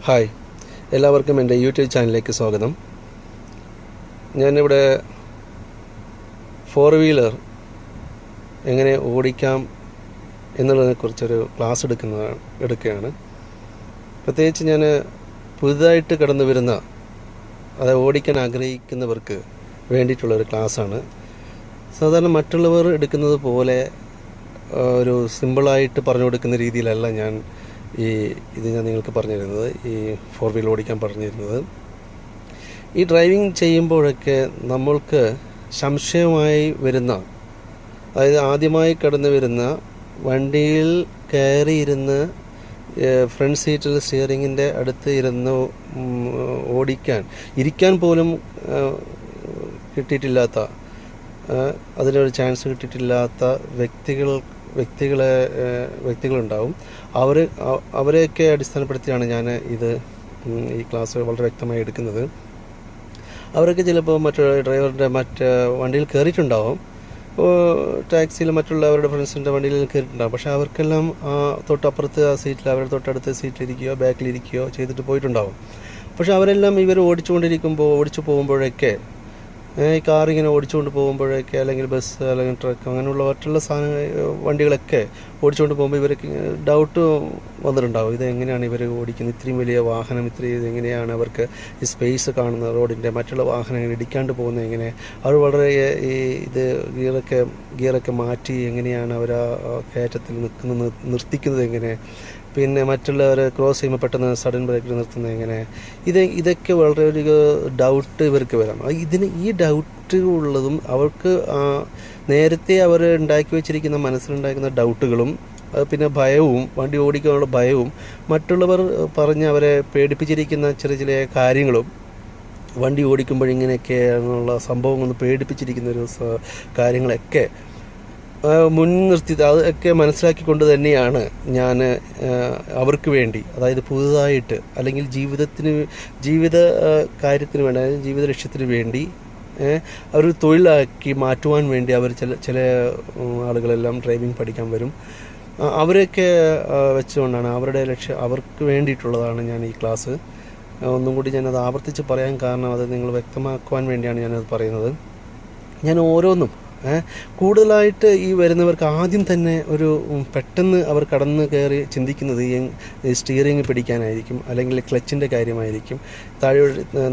Hi, എല്ലാവർക്കും എൻ്റെ YouTube ചാനലിലേക്ക് സ്വാഗതം. ഞാനിവിടെ 4 വീലർ എങ്ങനെ ഓടിക്കാം എന്നുള്ളതിനെക്കുറിച്ചൊരു ക്ലാസ് എടുക്കുകയാണ്. പ്രത്യേകിച്ച് ഞാൻ പുതുതായിട്ട് കടന്നു വരുന്ന അത് ഓടിക്കാൻ ആഗ്രഹിക്കുന്നവർക്ക് വേണ്ടിയിട്ടുള്ളൊരു ക്ലാസ്സാണ്. സാധാരണ മറ്റുള്ളവർ എടുക്കുന്നത് പോലെ ഒരു സിമ്പിളായിട്ട് പറഞ്ഞു കൊടുക്കുന്ന രീതിയിലല്ല ഇത് ഞാൻ നിങ്ങൾക്ക് പറഞ്ഞു തരുന്നത്, ഈ 4 വീലർ ഓടിക്കാൻ പറഞ്ഞു തരുന്നത്. ഈ ഡ്രൈവിംഗ് ചെയ്യുമ്പോഴൊക്കെ നമ്മൾക്ക് സംശയമായി വരുന്ന, അതായത് ആദ്യമായി കടന്നു വരുന്ന വണ്ടിയിൽ കയറിയിരുന്ന് ഫ്രണ്ട് സീറ്റിൽ സ്റ്റിയറിങ്ങിൻ്റെ അടുത്ത് ഇരുന്ന് ഇരിക്കാൻ പോലും കിട്ടിയിട്ടില്ലാത്ത, അതിനൊരു ചാൻസ് കിട്ടിയിട്ടില്ലാത്ത വ്യക്തികളുണ്ടാവും. അവരെയൊക്കെ അടിസ്ഥാനപ്പെടുത്തിയാണ് ഞാൻ ഈ ക്ലാസ് വളരെ വ്യക്തമായി എടുക്കുന്നത്. അവരൊക്കെ ചിലപ്പോൾ ഡ്രൈവറിൻ്റെ വണ്ടിയിൽ കയറിയിട്ടുണ്ടാവും, ടാക്സിയിൽ മറ്റുള്ളവരുടെ ഫ്രണ്ട്സിൻ്റെ വണ്ടിയിൽ കയറിയിട്ടുണ്ടാകും. പക്ഷേ അവർക്കെല്ലാം തൊട്ടപ്പുറത്ത് ആ സീറ്റിൽ, അവരുടെ തൊട്ടടുത്ത സീറ്റിലിരിക്കുകയോ ബാക്കിലിരിക്കുകയോ ചെയ്തിട്ട് പോയിട്ടുണ്ടാവും. പക്ഷേ അവരെല്ലാം ഇവർ ഓടിച്ചു പോകുമ്പോഴൊക്കെ, ഈ കാറിങ്ങനെ ഓടിച്ചുകൊണ്ട് പോകുമ്പോഴൊക്കെ, അല്ലെങ്കിൽ ബസ് അല്ലെങ്കിൽ ട്രക്ക് അങ്ങനെയുള്ള മറ്റുള്ള വണ്ടികളൊക്കെ ഓടിച്ചുകൊണ്ട് പോകുമ്പോൾ ഇവർക്ക് ഡൗട്ട് വന്നിട്ടുണ്ടാവും. ഇതെങ്ങനെയാണ് ഇവർ ഓടിക്കുന്നത്, ഇത്രയും വലിയ വാഹനം, ഇതെങ്ങനെയാണ് അവർക്ക് ഈ സ്പേസ് കാണുന്നത്, റോഡിൻ്റെ മറ്റുള്ള വാഹനങ്ങൾ ഇടിക്കാണ്ട് പോകുന്നത് എങ്ങനെ, അവർ വളരെ ഗിയറൊക്കെ മാറ്റി എങ്ങനെയാണ് അവർ ആ കയറ്റത്തിൽ നിർത്തിക്കുന്നത് എങ്ങനെ, പിന്നെ മറ്റുള്ളവർ ക്രോസ് ചെയ്യുമ്പോൾ പെട്ടെന്ന് സഡൻ ബ്രേക്കിൽ നിർത്തുന്നത് എങ്ങനെ, ഇതൊക്കെ വളരെ ഒരു ഡൗട്ട് ഇവർക്ക് വരാം. ഈ ഡൗട്ട് ഉള്ളതും അവർക്ക് നേരത്തെ അവർ ഉണ്ടാക്കി വെച്ചിരിക്കുന്ന മനസ്സിലുണ്ടാക്കുന്ന ഡൗട്ടുകളും, പിന്നെ ഭയവും, വണ്ടി ഓടിക്കാനുള്ള ഭയവും, മറ്റുള്ളവർ പറഞ്ഞ് അവരെ പേടിപ്പിച്ചിരിക്കുന്ന ചെറിയ കാര്യങ്ങളും, വണ്ടി ഓടിക്കുമ്പോഴിങ്ങനെയൊക്കെയാണെന്നുള്ള സംഭവങ്ങൾ പേടിപ്പിച്ചിരിക്കുന്ന ഒരു കാര്യങ്ങളൊക്കെ മുൻനിർത്തി അതൊക്കെ മനസ്സിലാക്കിക്കൊണ്ട് തന്നെയാണ് ഞാൻ അവർക്ക് വേണ്ടി, അതായത് പുതുതായിട്ട് അല്ലെങ്കിൽ ജീവിത കാര്യത്തിന് വേണ്ടി, അതായത് ജീവിത ലക്ഷ്യത്തിന് വേണ്ടി അവർ തൊഴിലാക്കി മാറ്റുവാൻ വേണ്ടി അവർ ചില ആളുകളെല്ലാം ഡ്രൈവിംഗ് പഠിക്കാൻ വരും. അവരൊക്കെ വെച്ചുകൊണ്ടാണ് അവർക്ക് വേണ്ടിയിട്ടുള്ളതാണ് ഞാൻ ഈ ക്ലാസ്. ഒന്നും കൂടി ഞാനത് ആവർത്തിച്ച് പറയാൻ കാരണം അത് നിങ്ങൾ വ്യക്തമാക്കുവാൻ വേണ്ടിയാണ് ഞാനത് പറയുന്നത്. ഞാൻ ഓരോന്നും കൂടുതലായിട്ട് ഈ വരുന്നവർക്ക് ആദ്യം തന്നെ പെട്ടെന്ന് അവർ കടന്ന് കയറി ചിന്തിക്കുന്നത് സ്റ്റിയറിംഗ് പിടിക്കാനായിരിക്കും, അല്ലെങ്കിൽ ക്ലച്ചിൻ്റെ കാര്യമായിരിക്കും.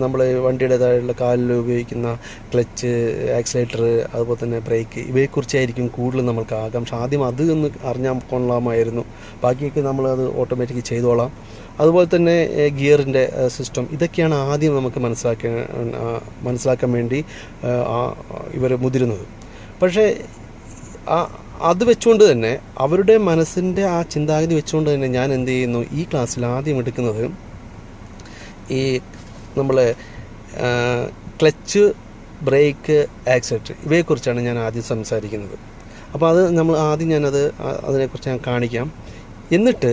നമ്മൾ വണ്ടിയുടെ താഴെയുള്ള കാലിൽ ഉപയോഗിക്കുന്ന ക്ലച്ച്, ആക്സിലേറ്റർ, അതുപോലെ തന്നെ ബ്രേക്ക്, ഇവയെക്കുറിച്ചായിരിക്കും കൂടുതൽ നമ്മൾക്ക് ആകാംക്ഷ. ആദ്യം അത് ഒന്ന് അറിഞ്ഞാൽ കൊള്ളാമായിരുന്നു, ബാക്കിയൊക്കെ നമ്മളത് ഓട്ടോമാറ്റിക് ചെയ്തോളാം. അതുപോലെ തന്നെ ഗിയറിൻ്റെ സിസ്റ്റം, ഇതൊക്കെയാണ് ആദ്യം നമുക്ക് മനസ്സിലാക്കാൻ വേണ്ടി ഇവർ മുതിരുന്നത്. പക്ഷേ അത് വെച്ചുകൊണ്ട് തന്നെ, അവരുടെ മനസ്സിൻ്റെ ആ ചിന്താഗതി വെച്ചുകൊണ്ട് തന്നെ ഞാൻ എന്ത് ചെയ്യുന്നു, ഈ ക്ലാസ്സിൽ ആദ്യം എടുക്കുന്നത് ഈ നമ്മളെ ക്ലച്ച്, ബ്രേക്ക്, ആക്സിലേറ്റർ, ഇവയെക്കുറിച്ചാണ് ഞാൻ ആദ്യം സംസാരിക്കുന്നത്. അപ്പോൾ അതിനെക്കുറിച്ച് ഞാൻ കാണിക്കാം. എന്നിട്ട്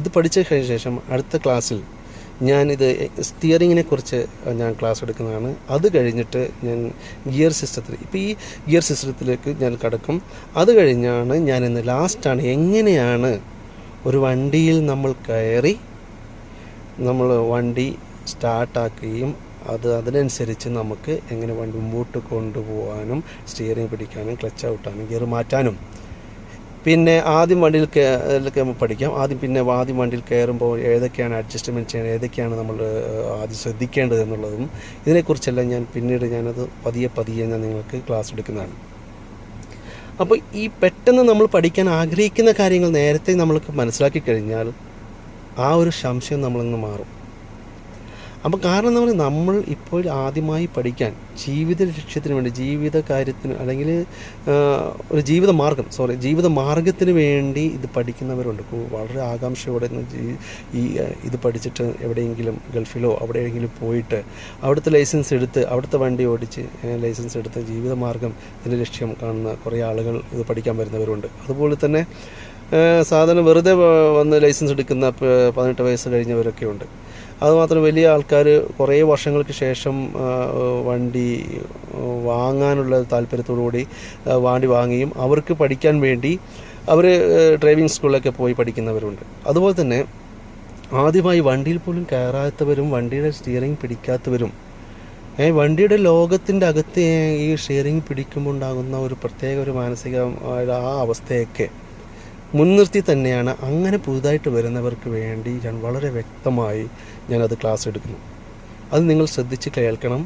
ഇത് പഠിച്ച ശേഷം അടുത്ത ക്ലാസ്സിൽ ഞാനിത് സ്റ്റിയറിങ്ങിനെ കുറിച്ച് ഞാൻ ക്ലാസ് എടുക്കുന്നതാണ്. അത് കഴിഞ്ഞിട്ട് ഞാൻ ഗിയർ സിസ്റ്റത്തിൽ, ഇപ്പോൾ ഈ ഗിയർ സിസ്റ്റത്തിലേക്ക് ഞാൻ കടക്കും. അത് കഴിഞ്ഞാണ് ഞാനിന്ന് ലാസ്റ്റാണ് എങ്ങനെയാണ് ഒരു വണ്ടിയിൽ നമ്മൾ കയറി നമ്മൾ വണ്ടി സ്റ്റാർട്ടാക്കുകയും അതിനനുസരിച്ച് നമുക്ക് എങ്ങനെ വണ്ടി മുമ്പോട്ട് കൊണ്ടുപോകാനും, സ്റ്റിയറിംഗ് പിടിക്കാനും, ക്ലച്ച് ഔട്ടാനും, ഗിയർ മാറ്റാനും, പിന്നെ ആദ്യം വണ്ടിയിലൊക്കെ പഠിക്കാം. ആദ്യം വണ്ടിയിൽ കയറുമ്പോൾ ഏതൊക്കെയാണ് അഡ്ജസ്റ്റ്മെൻറ്റ് ചെയ്യണം, ഏതൊക്കെയാണ് നമ്മൾ ആദ്യം ശ്രദ്ധിക്കേണ്ടത് എന്നുള്ളതും, ഇതിനെക്കുറിച്ചെല്ലാം ഞാനത് പതിയെ ഞാൻ നിങ്ങൾക്ക് ക്ലാസ് എടുക്കുന്നതാണ്. അപ്പോൾ ഈ പെട്ടെന്ന് നമ്മൾ പഠിക്കാൻ ആഗ്രഹിക്കുന്ന കാര്യങ്ങൾ നേരത്തെ നമ്മൾക്ക് മനസ്സിലാക്കി കഴിഞ്ഞാൽ ആ ഒരു സംശയം നമ്മളിന്ന് മാറും. അപ്പോൾ കാരണം നമ്മൾ ഇപ്പോൾ ആദ്യമായി പഠിക്കാൻ, ജീവിത ലക്ഷ്യത്തിന് വേണ്ടി, ജീവിത കാര്യത്തിന്, അല്ലെങ്കിൽ ഒരു ജീവിത മാർഗത്തിന് വേണ്ടി ഇത് പഠിക്കുന്നവരുണ്ട്. വളരെ ആകാംക്ഷയോടെ ഇത് പഠിച്ചിട്ട് എവിടെയെങ്കിലും ഗൾഫിലോ എവിടെയെങ്കിലും പോയിട്ട് അവിടുത്തെ ലൈസൻസ് എടുത്ത്, അവിടുത്തെ വണ്ടി ഓടിച്ച് ലൈസൻസ് എടുത്ത് ജീവിതമാർഗത്തിൻ്റെ ലക്ഷ്യം കാണുന്ന കുറേ ആളുകൾ ഇത് പഠിക്കാൻ വരുന്നവരുണ്ട്. അതുപോലെ തന്നെ സാധാരണ വെറുതെ വന്ന് ലൈസൻസ് എടുക്കുന്ന 18 വയസ്സ് കഴിഞ്ഞവരൊക്കെ ഉണ്ട്. അതുമാത്രം വലിയ ആൾക്കാർ കുറേ വർഷങ്ങൾക്ക് ശേഷം വണ്ടി വാങ്ങാനുള്ള താല്പര്യത്തോടുകൂടി വണ്ടി വാങ്ങുകയും അവർക്ക് പഠിക്കാൻ വേണ്ടി അവർ ഡ്രൈവിംഗ് സ്കൂളിലൊക്കെ പോയി പഠിക്കുന്നവരുണ്ട്. അതുപോലെ തന്നെ ആദ്യമായി വണ്ടിയിൽ പോലും കയറാത്തവരും വണ്ടിയുടെ സ്റ്റിയറിംഗ് പിടിക്കാത്തവരും വണ്ടിയുടെ ലോകത്തിൻ്റെ അകത്ത് ഈ സ്റ്റിയറിംഗ് പിടിക്കുമ്പോൾ ഉണ്ടാകുന്ന ഒരു പ്രത്യേക ഒരു മാനസികമായ ആ അവസ്ഥയൊക്കെ മുൻനിർത്തി തന്നെയാണ് അങ്ങനെ പുതുതായിട്ട് വരുന്നവർക്ക് വേണ്ടി ഞാൻ വളരെ വ്യക്തമായി ഞാനത് ക്ലാസ് എടുക്കുന്നു. അത് നിങ്ങൾ ശ്രദ്ധിച്ച് കേൾക്കണം.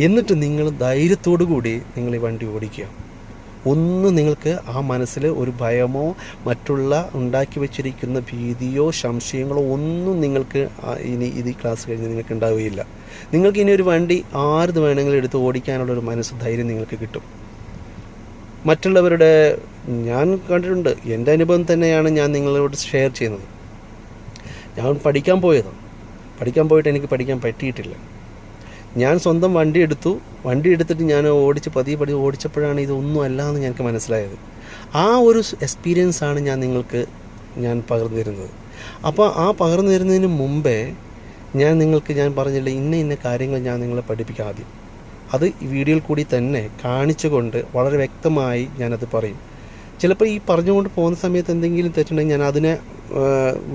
എന്നിട്ട് നിങ്ങൾ ധൈര്യത്തോടു കൂടി നിങ്ങൾ ഈ വണ്ടി ഓടിക്കുക. ഒന്നും നിങ്ങൾക്ക് ആ മനസ്സിൽ ഒരു ഭയമോ മറ്റുള്ള ഉണ്ടാക്കി വെച്ചിരിക്കുന്ന ഭീതിയോ സംശയങ്ങളോ ഒന്നും നിങ്ങൾക്ക് ഇനി ഇത് ക്ലാസ് കഴിഞ്ഞ് നിങ്ങൾക്ക് ഉണ്ടാവുകയില്ല. നിങ്ങൾക്ക് ഇനി ഒരു വണ്ടി ആരത് വേണമെങ്കിലും എടുത്ത് ഓടിക്കാനുള്ളൊരു മനസ്സ് ധൈര്യം നിങ്ങൾക്ക് കിട്ടും. മറ്റുള്ളവരുടെ ഞാൻ കണ്ടിട്ടുണ്ട്, എൻ്റെ അനുഭവം തന്നെയാണ് ഞാൻ നിങ്ങളോട് ഷെയർ ചെയ്യുന്നത്. ഞാൻ പഠിക്കാൻ പോയിട്ട് എനിക്ക് പഠിക്കാൻ പറ്റിയിട്ടില്ല. ഞാൻ സ്വന്തം വണ്ടി എടുത്തിട്ട് ഞാൻ പതിയെ ഓടിച്ചപ്പോഴാണ് ഇതൊന്നും അല്ല എന്ന് ഞങ്ങൾക്ക് മനസ്സിലായത്. ആ ഒരു എക്സ്പീരിയൻസാണ് ഞാൻ പകർന്നു തരുന്നത്. അപ്പോൾ ആ പകർന്നു തരുന്നതിന് മുമ്പേ ഞാൻ പറഞ്ഞില്ല ഇന്ന കാര്യങ്ങൾ ഞാൻ നിങ്ങളെ പഠിപ്പിക്കാം. ആദ്യം അത് ഈ വീഡിയോയിൽ കൂടി തന്നെ കാണിച്ചുകൊണ്ട് വളരെ വ്യക്തമായി ഞാനത് പറയും. ചിലപ്പോൾ ഈ പറഞ്ഞുകൊണ്ട് പോകുന്ന സമയത്ത് എന്തെങ്കിലും തെറ്റുണ്ടെങ്കിൽ ഞാൻ അതിനെ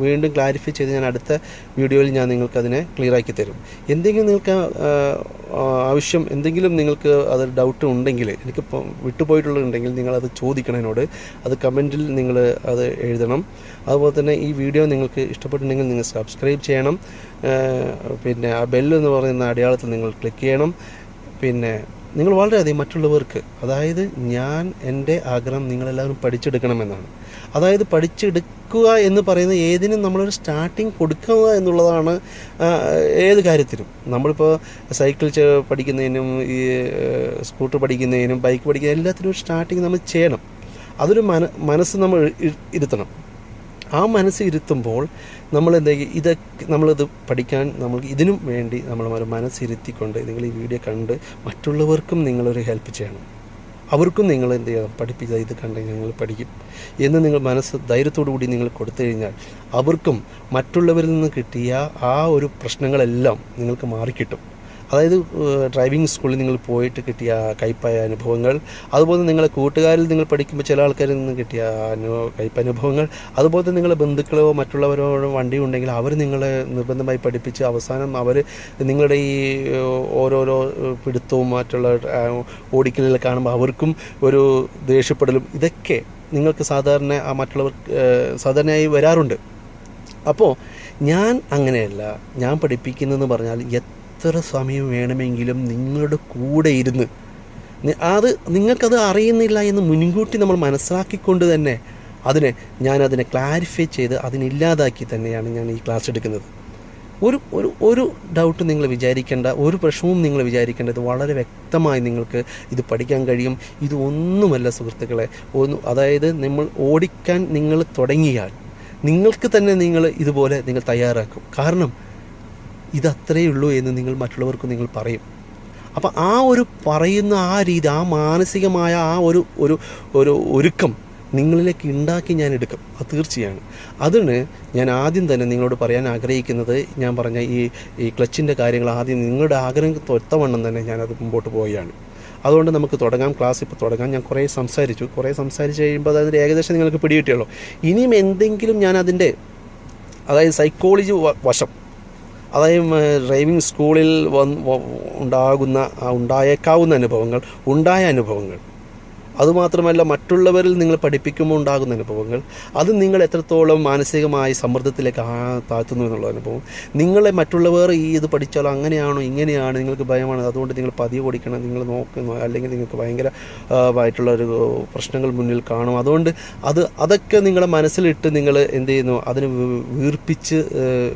വീണ്ടും ക്ലാരിഫൈ ചെയ്ത് ഞാൻ അടുത്ത വീഡിയോയിൽ ഞാൻ നിങ്ങൾക്കതിനെ ക്ലിയറാക്കി തരും. എന്തെങ്കിലും നിങ്ങൾക്ക് ആവശ്യം, എന്തെങ്കിലും നിങ്ങൾക്ക് അത് ഡൗട്ട് ഉണ്ടെങ്കിൽ, എനിക്കിപ്പോൾ വിട്ടുപോയിട്ടുള്ളതുണ്ടെങ്കിൽ നിങ്ങളത് ചോദിക്കണം എന്നോട്. അത് കമൻറ്റിൽ നിങ്ങൾ അത് എഴുതണം. അതുപോലെ തന്നെ ഈ വീഡിയോ നിങ്ങൾക്ക് ഇഷ്ടപ്പെട്ടിട്ടുണ്ടെങ്കിൽ നിങ്ങൾ സബ്സ്ക്രൈബ് ചെയ്യണം. പിന്നെ ആ ബെല്ല് എന്ന് പറയുന്ന അടയാളത്തിൽ നിങ്ങൾ ക്ലിക്ക് ചെയ്യണം. പിന്നെ നിങ്ങൾ വളരെയധികം മറ്റുള്ളവർക്ക്, അതായത് എൻ്റെ ആഗ്രഹം നിങ്ങളെല്ലാവരും പഠിച്ചെടുക്കണമെന്നാണ്. അതായത് പഠിച്ചെടുക്കുക എന്ന് പറയുന്നത് ഏതിനും നമ്മളൊരു സ്റ്റാർട്ടിങ് കൊടുക്കുക എന്നുള്ളതാണ്. ഏത് കാര്യത്തിനും നമ്മളിപ്പോൾ സൈക്കിൾ പഠിക്കുന്നതിനും ഈ സ്കൂട്ടർ പഠിക്കുന്നതിനും ബൈക്ക് പഠിക്കുന്നതിനും എല്ലാത്തിനും ഒരു സ്റ്റാർട്ടിങ് നമ്മൾ ചെയ്യണം. അതൊരു മനസ്സ് നമ്മൾ ഇരുത്തണം. ആ മനസ്സ് ഇരുത്തുമ്പോൾ നമ്മൾ നമ്മളിത് പഠിക്കാൻ ഇതിനും വേണ്ടി നമ്മൾ മനസ്സിരുത്തിക്കൊണ്ട് നിങ്ങൾ ഈ വീഡിയോ കണ്ട് മറ്റുള്ളവർക്കും നിങ്ങളൊരു ഹെൽപ്പ് ചെയ്യണം. അവർക്കും നിങ്ങൾ പഠിപ്പിച്ച ഇത് കണ്ട് നിങ്ങൾ പഠിക്കും എന്ന് നിങ്ങൾ മനസ്സ് ധൈര്യത്തോടു കൂടി നിങ്ങൾ കൊടുത്തു കഴിഞ്ഞാൽ അവർക്കും മറ്റുള്ളവരിൽ നിന്ന് കിട്ടിയ ആ ഒരു പ്രശ്നങ്ങളെല്ലാം നിങ്ങൾക്ക് മാറിക്കിട്ടും. അതായത് ഡ്രൈവിംഗ് സ്കൂളിൽ നിങ്ങൾ പോയിട്ട് കിട്ടിയ കയ്പായ അനുഭവങ്ങൾ, അതുപോലെ നിങ്ങളെ കൂട്ടുകാരിൽ നിങ്ങൾ പഠിക്കുമ്പോൾ ചില ആൾക്കാരിൽ നിന്ന് കിട്ടിയ കയ്പനുഭവങ്ങൾ, അതുപോലെ തന്നെ നിങ്ങളെ ബന്ധുക്കളോ മറ്റുള്ളവരോ വണ്ടി ഉണ്ടെങ്കിൽ അവർ നിങ്ങളെ നിർബന്ധമായി പഠിപ്പിച്ച് അവസാനം അവർ നിങ്ങളുടെ ഈ ഓരോരോ പിടുത്തവും മറ്റുള്ള ഓടിക്കലുകൾ കാണുമ്പോൾ അവർക്കും ഒരു ദേഷ്യപ്പെടലും ഇതൊക്കെ നിങ്ങൾക്ക് സാധാരണയായി വരാറുണ്ട്. അപ്പോൾ ഞാൻ അങ്ങനെയല്ല. ഞാൻ പഠിപ്പിക്കുന്നതെന്ന് പറഞ്ഞാൽ എത്ര സമയം വേണമെങ്കിലും നിങ്ങളുടെ കൂടെ ഇരുന്ന് നിങ്ങൾക്കത് അറിയുന്നില്ല എന്ന് മുൻകൂട്ടി നമ്മൾ മനസ്സിലാക്കിക്കൊണ്ട് തന്നെ ഞാനതിനെ ക്ലാരിഫൈ ചെയ്ത് അതിനില്ലാതാക്കി തന്നെയാണ് ഞാൻ ഈ ക്ലാസ് എടുക്കുന്നത്. ഒരു ഡൗട്ട് നിങ്ങൾ വിചാരിക്കേണ്ട, ഒരു പ്രശ്നവും നിങ്ങൾ വിചാരിക്കേണ്ടത് വളരെ വ്യക്തമായി നിങ്ങൾക്ക് ഇത് പഠിക്കാൻ കഴിയും. ഇതൊന്നുമല്ല സുഹൃത്തുക്കളെ, അതായത് നമ്മൾ ഓടിക്കാൻ നിങ്ങൾ തുടങ്ങിയാൽ നിങ്ങൾക്ക് തന്നെ ഇതുപോലെ നിങ്ങൾ തയ്യാറാക്കും. കാരണം ഇതത്രയേ ഉള്ളൂ എന്ന് നിങ്ങൾ മറ്റുള്ളവർക്ക് നിങ്ങൾ പറയും. അപ്പോൾ ആ ഒരു പറയുന്ന ആ രീതി, ആ മാനസികമായ ആ ഒരു ഒരുക്കം നിങ്ങളിലേക്ക് ഉണ്ടാക്കി ഞാൻ എടുക്കും. അത് തീർച്ചയാണ്. അതിന് ഞാൻ ആദ്യം തന്നെ നിങ്ങളോട് പറയാൻ ആഗ്രഹിക്കുന്നത്, ഞാൻ പറഞ്ഞ ഈ ക്ലച്ചിൻ്റെ കാര്യങ്ങൾ ആദ്യം നിങ്ങളുടെ ആഗ്രഹം തൊത്തവണ്ണം തന്നെ ഞാനത് മുമ്പോട്ട് പോവുകയാണ്. അതുകൊണ്ട് നമുക്ക് തുടങ്ങാം. ക്ലാസ് ഇപ്പോൾ തുടങ്ങാം. ഞാൻ കുറേ സംസാരിച്ചു കഴിയുമ്പോൾ അതിൻ്റെ ഏകദേശം നിങ്ങൾക്ക് പിടികിട്ടിയുള്ളൂ. ഇനിയും എന്തെങ്കിലും ഞാൻ അതായത് സൈക്കോളജി വശം, അതായത് ഡ്രൈവിംഗ് സ്കൂളിൽ ഉണ്ടായേക്കാവുന്ന ഉണ്ടായ അനുഭവങ്ങൾ, അതുമാത്രമല്ല മറ്റുള്ളവരിൽ നിങ്ങൾ പഠിപ്പിക്കുമ്പോൾ ഉണ്ടാകുന്ന അനുഭവങ്ങൾ, അത് നിങ്ങൾ എത്രത്തോളം മാനസികമായി സമ്മർദ്ദത്തിലേക്ക് താഴ്ത്തുന്നു എന്നുള്ള അനുഭവം, നിങ്ങളെ മറ്റുള്ളവർ ഇത് പഠിച്ചാലോ അങ്ങനെയാണോ ഇങ്ങനെയാണ് നിങ്ങൾക്ക് ഭയമാണ്, അതുകൊണ്ട് നിങ്ങൾ പതിയെ ഓടിക്കണം, നിങ്ങൾ നോക്കുന്നു, അല്ലെങ്കിൽ നിങ്ങൾക്ക് ഭയങ്കരമായിട്ടുള്ളൊരു പ്രശ്നങ്ങൾ മുന്നിൽ കാണും, അതുകൊണ്ട് അതൊക്കെ നിങ്ങളുടെ മനസ്സിലിട്ട് നിങ്ങൾ എന്ത് ചെയ്യുന്നു, അതിന് വീർപ്പിച്ച്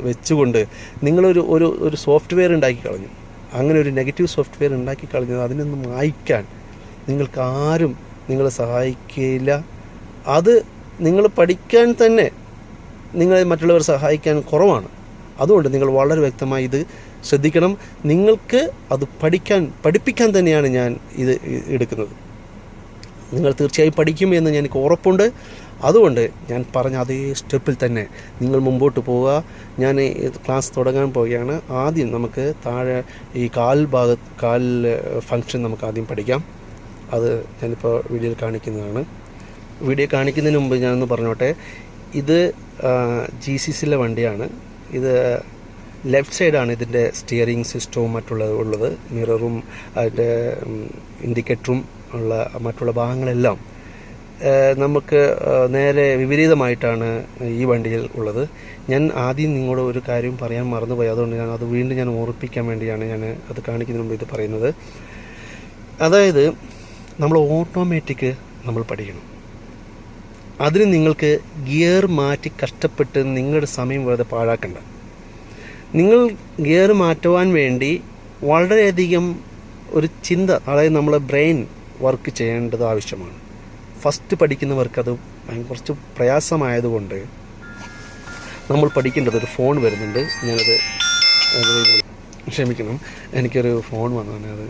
വെച്ചുകൊണ്ട് നിങ്ങളൊരു സോഫ്റ്റ്വെയർ ഉണ്ടാക്കി കളഞ്ഞു. അങ്ങനെ ഒരു നെഗറ്റീവ് സോഫ്റ്റ്വെയർ ഉണ്ടാക്കി കളഞ്ഞത് അതിനൊന്നും മായ്ക്കാൻ നിങ്ങൾക്കാരും നിങ്ങളെ സഹായിക്കുകയില്ല. അത് നിങ്ങൾ പഠിക്കാൻ തന്നെ നിങ്ങളെ മറ്റുള്ളവർ സഹായിക്കാൻ കുറവാണ്. അതുകൊണ്ട് നിങ്ങൾ വളരെ വ്യക്തമായി ഇത് ശ്രദ്ധിക്കണം. നിങ്ങൾക്ക് അത് പഠിപ്പിക്കാൻ തന്നെയാണ് ഞാൻ ഇത് എടുക്കുന്നത്. നിങ്ങൾ തീർച്ചയായും പഠിക്കും എന്ന് എനിക്ക് ഉറപ്പുണ്ട്. അതുകൊണ്ട് ഞാൻ പറഞ്ഞ അതേ സ്റ്റെപ്പിൽ തന്നെ നിങ്ങൾ മുമ്പോട്ട് പോവുക. ഞാൻ ക്ലാസ് തുടങ്ങാൻ പോവുകയാണ്. ആദ്യം നമുക്ക് താഴെ ഈ കാൽ ഫങ്ഷൻ നമുക്ക് ആദ്യം പഠിക്കാം. അത് ഞാനിപ്പോൾ വീഡിയോയിൽ കാണിക്കുന്നതാണ്. വീഡിയോ കാണിക്കുന്നതിന് മുമ്പ് ഞാനൊന്ന് പറഞ്ഞോട്ടെ, ഇത് GCCയിലെ വണ്ടിയാണ്. ഇത് ലെഫ്റ്റ് സൈഡാണ് ഇതിൻ്റെ സ്റ്റിയറിംഗ് സിസ്റ്റവും ഉള്ളത്, മിററും അതിൻ്റെ ഇൻഡിക്കേറ്ററും ഉള്ള മറ്റുള്ള ഭാഗങ്ങളെല്ലാം നമുക്ക് നേരെ വിപരീതമായിട്ടാണ് ഈ വണ്ടിയിൽ ഉള്ളത്. ഞാൻ ആദ്യം നിങ്ങളോട് ഒരു കാര്യം പറയാൻ മറന്നുപോയി, അതുകൊണ്ട് അത് വീണ്ടും ഓർപ്പിക്കാൻ വേണ്ടിയാണ് ഞാൻ അത് കാണിക്കുന്നതിന് മുമ്പ് ഇത് പറയുന്നത്. അതായത് നമ്മൾ ഓട്ടോമാറ്റിക് നമ്മൾ പഠിക്കണം. അതിന് നിങ്ങൾക്ക് ഗിയർ മാറ്റി കഷ്ടപ്പെട്ട് നിങ്ങളുടെ സമയം വെറുതെ പാഴാക്കണ്ട. നിങ്ങൾ ഗിയർ മാറ്റുവാൻ വേണ്ടി വളരെയധികം ഒരു ചിന്ത, അതായത് നമ്മളെ ബ്രെയിൻ വർക്ക് ചെയ്യേണ്ടത് ആവശ്യമാണ്. ഫസ്റ്റ് പഠിക്കുന്നവർക്ക് അത് കുറച്ച് പ്രയാസമായതുകൊണ്ട് നമ്മൾ പഠിക്കേണ്ടത്. ഒരു ഫോൺ വരുന്നുണ്ട്, ഞാനത് ക്ഷമിക്കണം, എനിക്കൊരു ഫോൺ വന്നതാണ് അത്.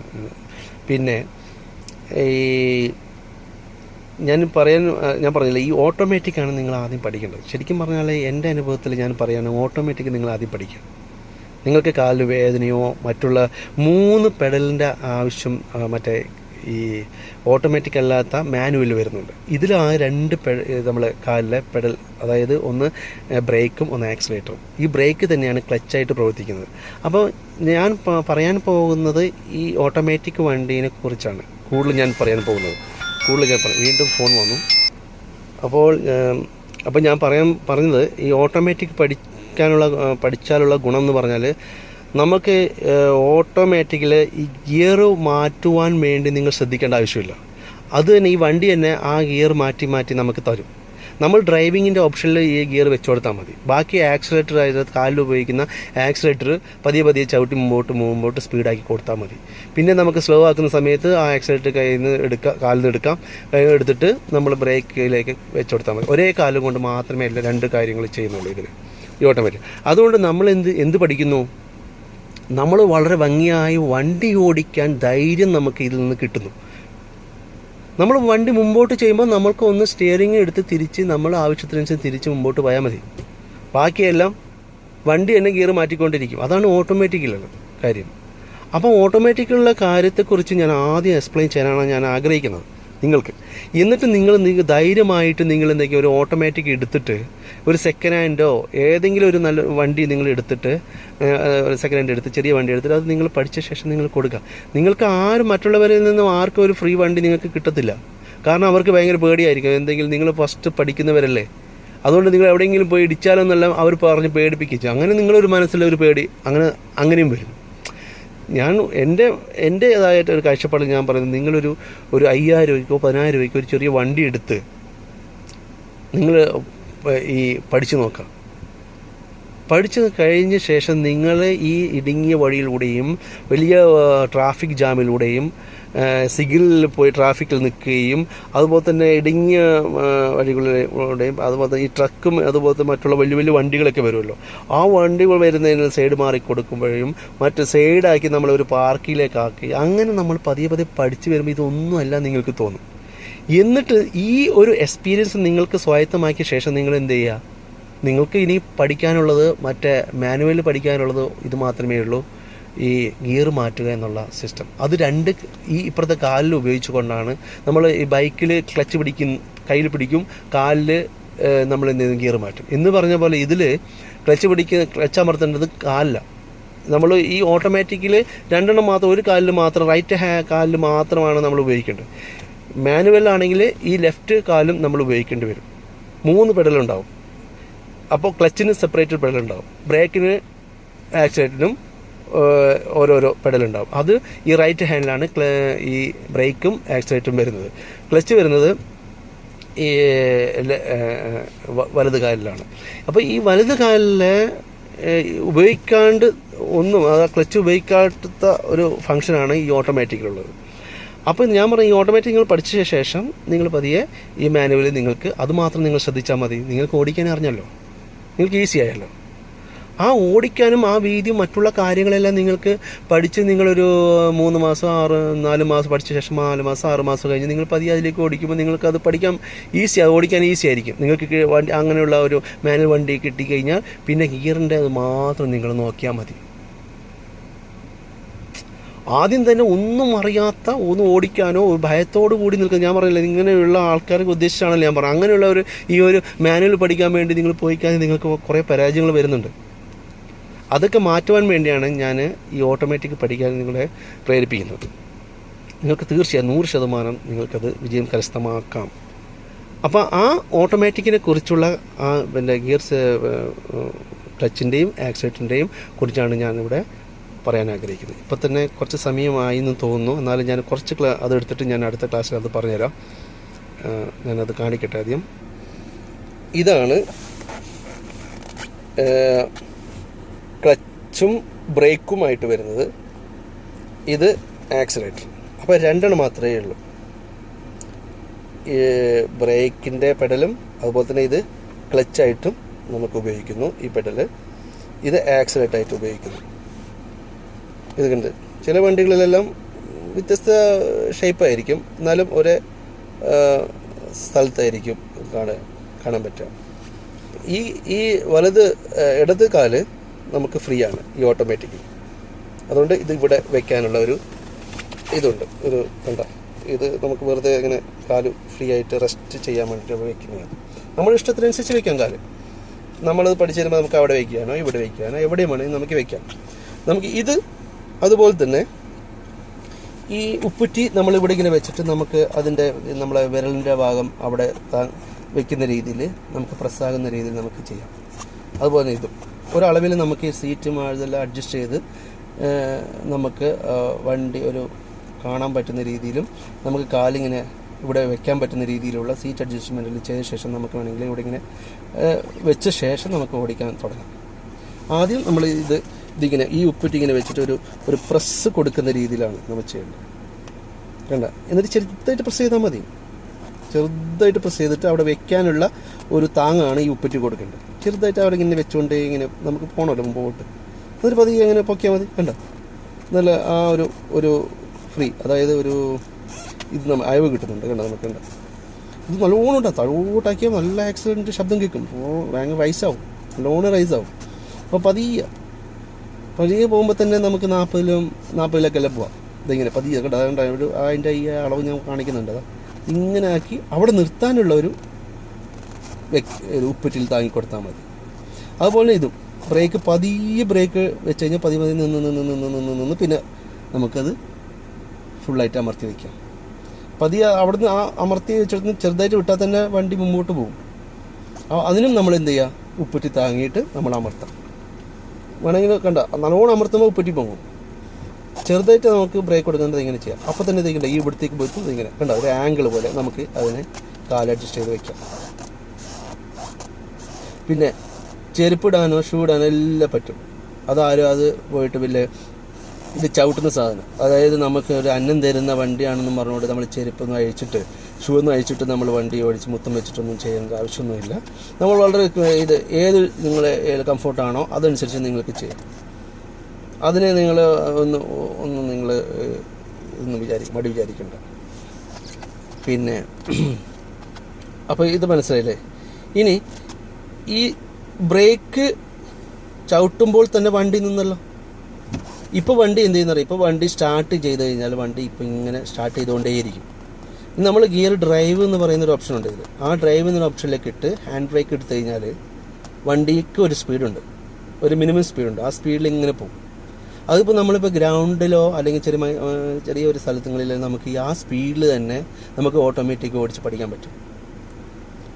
പിന്നെ ഞാൻ പറഞ്ഞില്ല, ഈ ഓട്ടോമാറ്റിക്കാണ് നിങ്ങൾ ആദ്യം പഠിക്കേണ്ടത്. ശരിക്കും പറഞ്ഞാൽ എൻ്റെ അനുഭവത്തിൽ ഞാൻ പറയുകയാണ്, ഓട്ടോമാറ്റിക് നിങ്ങൾ ആദ്യം പഠിക്കുക. നിങ്ങൾക്ക് കാലിന് വേദനയോ മറ്റുള്ള 3 പെഡലിൻ്റെ ആവശ്യം മറ്റേ ഈ ഓട്ടോമാറ്റിക് അല്ലാത്ത മാനുവൽ വരുന്നുണ്ട്. ഇതിൽ ആ 2 നമ്മളെ കാലിലെ പെഡൽ, അതായത് ഒന്ന് ബ്രേക്കും ഒന്ന് ആക്സിലേറ്ററും. ഈ ബ്രേക്ക് തന്നെയാണ് ക്ലച്ചായിട്ട് പ്രവർത്തിക്കുന്നത്. അപ്പോൾ ഞാൻ പറയാൻ പോകുന്നത് ഈ ഓട്ടോമാറ്റിക് വണ്ടീനെ കുറിച്ചാണ് കൂടുതൽ ഞാൻ പറയാൻ പോകുന്നത്. വീണ്ടും ഫോൺ വന്നു. അപ്പോൾ ഞാൻ പറഞ്ഞത് ഈ ഓട്ടോമാറ്റിക് പഠിച്ചാലുള്ള ഗുണം എന്ന് പറഞ്ഞാൽ, നമുക്ക് ഓട്ടോമാറ്റിക്കിൽ ഈ ഗിയർ മാറ്റുവാൻ വേണ്ടി നിങ്ങൾ ശ്രദ്ധിക്കേണ്ട ആവശ്യമില്ല. അത് തന്നെ ഈ വണ്ടി തന്നെ ആ ഗിയർ മാറ്റി നമുക്ക് തരും. നമ്മൾ ഡ്രൈവിങ്ങിൻ്റെ ഓപ്ഷനിൽ ഈ ഗിയർ വെച്ച് കൊടുത്താൽ മതി. ബാക്കി ആക്സിലേറ്റർ, അതായത് കാലിൽ ഉപയോഗിക്കുന്ന ആക്സിലേറ്റർ പതിയെ ചവിട്ടി മുമ്പോട്ട് സ്പീഡാക്കി കൊടുത്താൽ മതി. പിന്നെ നമുക്ക് സ്ലോ ആക്കുന്ന സമയത്ത് ആ ആക്സിലേറ്റർ കാലിൽ നിന്ന് എടുത്തിട്ട് നമ്മൾ ബ്രേക്കിലേക്ക് വെച്ച് കൊടുത്താൽ മതി. ഒരേ കാലം കൊണ്ട് മാത്രമേ 2 കാര്യങ്ങൾ ചെയ്യുന്നുള്ളൂ ഇതിൽ, ഈ ഓട്ടോമാറ്റിക്. അതുകൊണ്ട് നമ്മൾ എന്ത് പഠിക്കുന്നു? നമ്മൾ വളരെ ഭംഗിയായി വണ്ടി ഓടിക്കാൻ ധൈര്യം നമുക്ക് ഇതിൽ നിന്ന് കിട്ടുന്നു. നമ്മൾ വണ്ടി മുമ്പോട്ട് ചെയ്യുമ്പോൾ നമ്മൾക്ക് ഒന്ന് സ്റ്റിയറിംഗ് എടുത്ത് തിരിച്ച് നമ്മൾ ആവശ്യത്തിനനുസരിച്ച് തിരിച്ച് മുമ്പോട്ട് പോയാൽ മതി. ബാക്കിയെല്ലാം വണ്ടി തന്നെ ഗിയർ മാറ്റിക്കൊണ്ടിരിക്കും. അതാണ് ഓട്ടോമാറ്റിക്കിലുള്ള കാര്യം. അപ്പോൾ ഓട്ടോമാറ്റിക്കുള്ള കാര്യത്തെക്കുറിച്ച് ഞാൻ ആദ്യം എക്സ്പ്ലെയിൻ ചെയ്യാനാണ് ഞാൻ ആഗ്രഹിക്കുന്നത് നിങ്ങൾക്ക്. എന്നിട്ട് നിങ്ങൾ ധൈര്യമായിട്ട് നിങ്ങൾ എന്തെങ്കിലും ഒരു ഓട്ടോമാറ്റിക് എടുത്തിട്ട്, ഒരു സെക്കൻഡ് ഹാൻഡോ ഏതെങ്കിലും ഒരു നല്ല വണ്ടി നിങ്ങൾ എടുത്തിട്ട്, ഒരു സെക്കൻഡ് ഹാൻഡ് എടുത്ത് ചെറിയ വണ്ടി എടുത്തിട്ട് അത് നിങ്ങൾ പഠിച്ച ശേഷം നിങ്ങൾ കൊടുക്കുക. നിങ്ങൾക്ക് മറ്റുള്ളവരിൽ നിന്നും ആർക്കും ഒരു ഫ്രീ വണ്ടി നിങ്ങൾക്ക് കിട്ടത്തില്ല. കാരണം അവർക്ക് ഭയങ്കര പേടിയായിരിക്കും. എന്തെങ്കിലും നിങ്ങൾ ഫസ്റ്റ് പഠിക്കുന്നവരല്ലേ, അതുകൊണ്ട് നിങ്ങൾ എവിടെയെങ്കിലും പോയി ഇടിച്ചാലോന്നെല്ലാം അവർ പറഞ്ഞ് പേടിപ്പിച്ചു. അങ്ങനെ നിങ്ങളൊരു മനസ്സിലൊരു പേടി അങ്ങനെയും വരും. ഞാൻ എൻ്റേതായിട്ട് ഒരു കാഴ്ചപ്പാടിൽ ഞാൻ പറയുന്നത്, നിങ്ങളൊരു 5,000 രൂപയ്ക്കോ 10,000 രൂപയ്ക്കോ ഒരു ചെറിയ വണ്ടി എടുത്ത് നിങ്ങൾ ഈ പഠിച്ചു നോക്കാം. പഠിച്ചു കഴിഞ്ഞ ശേഷം നിങ്ങൾ ഈ ഇടുങ്ങിയ വഴിയിലൂടെയും വലിയ ട്രാഫിക് ജാമിലൂടെയും സിഗ്നലിൽ പോയി ട്രാഫിക്കിൽ നിൽക്കുകയും അതുപോലെ തന്നെ ഇടുങ്ങിയ വഴികളിലൂടെയും അതുപോലെ തന്നെ ഈ ട്രക്കും അതുപോലത്തെ മറ്റുള്ള വലിയ വലിയ വണ്ടികളൊക്കെ വരുമല്ലോ, ആ വണ്ടികൾ വരുന്നതിന് സൈഡ് മാറി കൊടുക്കുമ്പോഴും മറ്റ് സൈഡാക്കി നമ്മളൊരു പാർക്കിലേക്കാക്കി അങ്ങനെ നമ്മൾ പതിയെ പഠിച്ചു വരുമ്പോൾ ഇതൊന്നുമല്ല നിങ്ങൾക്ക് തോന്നും. എന്നിട്ട് ഈ ഒരു എക്സ്പീരിയൻസ് നിങ്ങൾക്ക് സ്വായത്തമാക്കിയ ശേഷം നിങ്ങൾ എന്ത് ചെയ്യുക? നിങ്ങൾക്ക് ഇനി പഠിക്കാനുള്ളത് മറ്റേ മാനുവൽ പഠിക്കാനുള്ളത് ഇത് മാത്രമേ ഉള്ളൂ, ഈ ഗിയർ മാറ്റുക എന്നുള്ള സിസ്റ്റം. അത് ഈ ഇപ്പുറത്തെ കാലിൽ ഉപയോഗിച്ചുകൊണ്ടാണ് നമ്മൾ ഈ ബൈക്കിൽ കയ്യിൽ പിടിക്കും, കാലിൽ നമ്മൾ എന്ത് ചെയ്യും? ഗിയർ മാറ്റും. എന്ന് പറഞ്ഞ പോലെ ഇതിൽ ക്ലച്ച് അമർത്തേണ്ടത് കാലില്ല. നമ്മൾ ഈ ഓട്ടോമാറ്റിക്കിൽ 2 മാത്രം, ഒരു കാലിൽ മാത്രം, റൈറ്റ് കാലിൽ മാത്രമാണ് നമ്മൾ ഉപയോഗിക്കേണ്ടത്. മാനുവലാണെങ്കിൽ ഈ ലെഫ്റ്റ് കാലും നമ്മൾ ഉപയോഗിക്കേണ്ടി വരും. 3 പെഡലുണ്ടാവും. അപ്പോൾ ക്ലച്ചിന് സെപ്പറേറ്റഡ് പെഡലുണ്ടാവും, ബ്രേക്കിന് ആക്സിലേറ്ററിനും ഓരോരോ പെഡലുണ്ടാവും. അത് ഈ റൈറ്റ് ഹാൻഡിലാണ് ഈ ബ്രേക്കും ആക്സിലേറ്ററും വരുന്നത്. ക്ലച്ച് വരുന്നത് ഈ വലത് കാലിലാണ്. അപ്പോൾ ഈ വലത് കാലിൽ ഉപയോഗിക്കാണ്ട് ക്ലച്ച് ഉപയോഗിക്കാത്ത ഒരു ഫങ്ഷനാണ് ഈ ഓട്ടോമാറ്റിക്കിലുള്ളത്. അപ്പോൾ ഞാൻ പറഞ്ഞു, ഈ ഓട്ടോമാറ്റിക് നിങ്ങൾ പഠിച്ച ശേഷം നിങ്ങൾ പതിയെ ഈ മാനുവൽ നിങ്ങൾക്ക് അതുമാത്രം നിങ്ങൾ ശ്രദ്ധിച്ചാൽ മതി. നിങ്ങൾക്ക് ഓടിക്കാൻ അറിഞ്ഞല്ലോ, നിങ്ങൾക്ക് ഈസി ആയല്ലോ. ആ ഓടിക്കാനും ആ വീതിയും മറ്റുള്ള കാര്യങ്ങളെല്ലാം നിങ്ങൾക്ക് പഠിച്ച് നിങ്ങളൊരു 3 മാസം 4 മാസം പഠിച്ച ശേഷം 4 മാസം 6 മാസം കഴിഞ്ഞ് നിങ്ങൾ പതിയെ അതിലേക്ക് ഓടിക്കുമ്പോൾ നിങ്ങൾക്ക് അത് ഓടിക്കാൻ ഈസി ആയിരിക്കും. നിങ്ങൾക്ക് അങ്ങനെയുള്ള ഒരു മാനുവൽ വണ്ടി കിട്ടിക്കഴിഞ്ഞാൽ പിന്നെ ഗിയറിൻ്റെ അത് മാത്രം നിങ്ങൾ നോക്കിയാൽ മതി. ആദ്യം തന്നെ ഒന്നും അറിയാത്ത, ഒന്നും ഓടിക്കാനോ ഭയത്തോടു കൂടി നിൽക്കുക, ഞാൻ പറഞ്ഞില്ല, ഇങ്ങനെയുള്ള ആൾക്കാർക്ക് ഉദ്ദേശിച്ചാണല്ലോ ഞാൻ പറഞ്ഞത്. അങ്ങനെയുള്ള ഈ ഒരു മാനുവൽ പഠിക്കാൻ വേണ്ടി നിങ്ങൾ പോയി കഴിഞ്ഞാൽ നിങ്ങൾക്ക് കുറേ പരാജയങ്ങൾ വരുന്നുണ്ട്. അതൊക്കെ മാറ്റുവാൻ വേണ്ടിയാണ് ഞാൻ ഈ ഓട്ടോമാറ്റിക് പഠിക്കാൻ നിങ്ങളെ പ്രേരിപ്പിക്കുന്നത്. നിങ്ങൾക്ക് തീർച്ചയായും 100% നിങ്ങൾക്കത് വിജയം കരസ്ഥമാക്കാം. അപ്പോൾ ആ ഓട്ടോമാറ്റിക്കിനെ കുറിച്ചുള്ള ആ പിന്നെ ഗിയർസ് ക്ലച്ചിൻ്റെയും ആക്സിലേറ്ററിൻ്റെയും കുറിച്ചാണ് ഞാനിവിടെ പറയാൻ ആഗ്രഹിക്കുന്നത്. ഇപ്പോൾ തന്നെ കുറച്ച് സമയമായി എന്ന് തോന്നുന്നു. എന്നാലും ഞാൻ കുറച്ച് അതെടുത്തിട്ട് ഞാൻ അടുത്ത ക്ലാസ്സിൽ അത് പറഞ്ഞുതരാം. ഞാനത് കാണിക്കട്ടെ. ആദ്യം ഇതാണ് ക്ലച്ചും ബ്രേക്കുമായിട്ട് വരുന്നത്. ഇത് ആക്സിലേറ്റർ. അപ്പോൾ 2 മാത്രമേ ഉള്ളൂ. ഈ ബ്രേക്കിൻ്റെ പെഡലും അതുപോലെ തന്നെ ഇത് ക്ലച്ചായിട്ടും നമുക്ക് ഉപയോഗിക്കുന്നു. ഈ പെഡൽ ഇത് ആക്സിലേറ്ററായിട്ട് ഉപയോഗിക്കുന്നു. ഇത് കണ്ട് ചില വണ്ടികളിലെല്ലാം വ്യത്യസ്ത ഷേപ്പായിരിക്കും, എന്നാലും ഒരേ സ്ഥലത്തായിരിക്കും കാണാൻ പറ്റുക. ഈ ഇടത് കാല് നമുക്ക് ഫ്രീ ആണ് ഈ ഓട്ടോമാറ്റിക്. അതുകൊണ്ട് ഇത് ഇവിടെ വയ്ക്കാനുള്ള ഒരു ഇതുണ്ട്. ഒരു കണ്ട, ഇത് നമുക്ക് വെറുതെ ഇങ്ങനെ കാല് ഫ്രീ ആയിട്ട് റെസ്റ്റ് ചെയ്യാൻ വേണ്ടിയിട്ട് വയ്ക്കുന്നതാണ്. നമ്മുടെ ഇഷ്ടത്തിനനുസരിച്ച് വയ്ക്കാം കാല്. നമ്മളത് പഠിച്ചു തരുമ്പോൾ നമുക്ക് അവിടെ വയ്ക്കാനോ ഇവിടെ വയ്ക്കാനോ എവിടെയും വേണമെങ്കിൽ നമുക്ക് വയ്ക്കാം. നമുക്ക് ഇത് അതുപോലെ തന്നെ ഈ ഉപ്പുറ്റി നമ്മളിവിടെ ഇങ്ങനെ വെച്ചിട്ട് നമുക്ക് അതിൻ്റെ നമ്മളെ വിരലിൻ്റെ ഭാഗം അവിടെ വയ്ക്കുന്ന രീതിയിൽ നമുക്ക് പ്രസ്സാകുന്ന രീതിയിൽ നമുക്ക് ചെയ്യാം. അതുപോലെ ഇതും ഒരളവിൽ നമുക്ക് ഈ സീറ്റും ഇതെല്ലാം അഡ്ജസ്റ്റ് ചെയ്ത് നമുക്ക് വണ്ടി ഒരു കാണാൻ പറ്റുന്ന രീതിയിലും നമുക്ക് കാലിങ്ങനെ ഇവിടെ വെക്കാൻ പറ്റുന്ന രീതിയിലുള്ള സീറ്റ് അഡ്ജസ്റ്റ്മെൻറ്റിൽ ചെയ്ത ശേഷം നമുക്ക് വേണമെങ്കിൽ ഇവിടെ ഇങ്ങനെ വെച്ച ശേഷം നമുക്ക് ഓടിക്കാൻ തുടങ്ങാം. ആദ്യം നമ്മൾ ഇതിങ്ങനെ ഈ ഉപ്പിട്ട് ഇങ്ങനെ വെച്ചിട്ട് ഒരു പ്രസ് കൊടുക്കുന്ന രീതിയിലാണ് നമ്മൾ ചെയ്യേണ്ടത്. കണ്ട, എന്നിട്ട് ചെറുതായിട്ട് പ്രസ് ചെയ്താൽ മതി. ചെറുതായിട്ട് പ്രസ് ചെയ്തിട്ട് അവിടെ വെക്കാനുള്ള ഒരു താങ്ങാണ് ഈ ഉപ്പിട്ട് കൊടുക്കേണ്ടത്. ചെറുതായിട്ട് അവിടെ ഇങ്ങനെ വെച്ചുകൊണ്ട് ഇങ്ങനെ നമുക്ക് പോകണമല്ലോ മുമ്പോട്ട്. എന്നിട്ട് പതിയെ അങ്ങനെ പൊക്കിയാൽ മതി. കണ്ട, നല്ല ആ ഒരു ഫ്രീ, അതായത് ഇത് നമ്മൾ അയവ് കിട്ടുന്നുണ്ട്. കണ്ട, നമുക്ക് കണ്ട ഇത് നല്ലോണം ഉണ്ടാകും. തഴോട്ടാക്കിയാൽ നല്ല ആക്സിഡൻറ്റ് ശബ്ദം കേൾക്കും. ഭയങ്കര റൈസാവും, നല്ലോണം റൈസാവും. അപ്പോൾ പതിയെ പോകുമ്പോൾ തന്നെ നമുക്ക് 40-ലൊക്കെ എല്ലാം പോവാം. ഇതിങ്ങനെ പതിയെ കണ്ട, അതുകൊണ്ട് അതിൻ്റെ ഈ അളവ് ഞാൻ കാണിക്കുന്നുണ്ട്. അതാ ഇങ്ങനെ ആക്കി അവിടെ നിർത്താനുള്ള ഒരു ഉപ്പിറ്റിൽ താങ്ങിക്കൊടുത്താൽ മതി. അതുപോലെ ഇതും പതിയെ ബ്രേക്ക് വെച്ച് കഴിഞ്ഞാൽ പതിയെ നിന്ന് പിന്നെ നമുക്കത് ഫുള്ളായിട്ട് അമർത്തി വയ്ക്കാം. പതിയെ അവിടുന്ന് ആ അമർത്തി വെച്ചിട്ട് ചെറുതായിട്ട് വിട്ടാൽ തന്നെ വണ്ടി മുമ്പോട്ട് പോകും. അതിനും നമ്മൾ എന്ത് ചെയ്യുക, ഉപ്പിറ്റി താങ്ങിയിട്ട് നമ്മൾ അമർത്താം. വേണമെങ്കിൽ കണ്ട നല്ലോണം അമർത്തുമ്പോൾ ഉപ്പിറ്റി പോകും. ചെറുതായിട്ട് നമുക്ക് ബ്രേക്ക് കൊടുക്കേണ്ടത് ഇങ്ങനെ ചെയ്യാം. അപ്പോൾ തന്നെ ഇതിങ്ങനെ ഈ ഇവിടത്തേക്ക് പോയിട്ട് ഇതിങ്ങനെ കണ്ട ഒരു ആംഗിൾ പോലെ നമുക്ക് അതിനെ കാല് അഡ്ജസ്റ്റ് ചെയ്ത് വയ്ക്കാം. പിന്നെ ചെരുപ്പിടാനോ ഷൂ ഇടാനോ എല്ലാം പറ്റും. അതാരും അത് പോയിട്ട് ഇത് ചവിട്ടുന്ന സാധനം, അതായത് നമുക്ക് ഒരു അന്നം തരുന്ന വണ്ടിയാണെന്ന് പറഞ്ഞുകൊണ്ട് നമ്മൾ ചെരുപ്പൊന്നും അഴിച്ചിട്ട് ഷൂ ഒന്നും അഴിച്ചിട്ട് നമ്മൾ വണ്ടി ഓടിച്ച് മുത്തം വെച്ചിട്ടൊന്നും ചെയ്യേണ്ട ആവശ്യമൊന്നുമില്ല. നമ്മൾ വളരെ ഏത് നിങ്ങളെ കംഫോർട്ടാണോ അതനുസരിച്ച് നിങ്ങൾക്ക് ചെയ്യാം. അതിനെ നിങ്ങൾ നിങ്ങൾ മടി വിചാരിക്കണ്ട. പിന്നെ അപ്പോൾ ഇത് മനസ്സിലായില്ലേ? ഇനി ഈ ബ്രേക്ക് ചവിട്ടുമ്പോൾ തന്നെ വണ്ടി നിന്നല്ലോ. ഇപ്പോൾ വണ്ടി എന്ത് ചെയ്യുന്നറിയാം, ഇപ്പോൾ വണ്ടി സ്റ്റാർട്ട് ചെയ്ത് കഴിഞ്ഞാൽ വണ്ടി ഇപ്പോൾ ഇങ്ങനെ സ്റ്റാർട്ട് ചെയ്തുകൊണ്ടേയിരിക്കും. നമ്മൾ ഗിയർ ഡ്രൈവ് എന്ന് പറയുന്നൊരു ഓപ്ഷൻ ഉണ്ട്. ഇതിൽ ആ ഡ്രൈവ് എന്നൊരു ഓപ്ഷനിലേക്ക് ഇട്ട് ഹാൻഡ് ബ്രേക്ക് എടുത്തു കഴിഞ്ഞാൽ വണ്ടിക്ക് ഒരു സ്പീഡുണ്ട്, ഒരു മിനിമം സ്പീഡുണ്ട്. ആ സ്പീഡിൽ ഇങ്ങനെ പോകും. അതിപ്പോൾ നമ്മളിപ്പോൾ ഗ്രൗണ്ടിലോ അല്ലെങ്കിൽ ചെറിയൊരു സ്ഥലത്തുകളിൽ നമുക്ക് ആ സ്പീഡിൽ തന്നെ നമുക്ക് ഓട്ടോമാറ്റിക് ഓടിച്ച് പഠിക്കാൻ പറ്റും.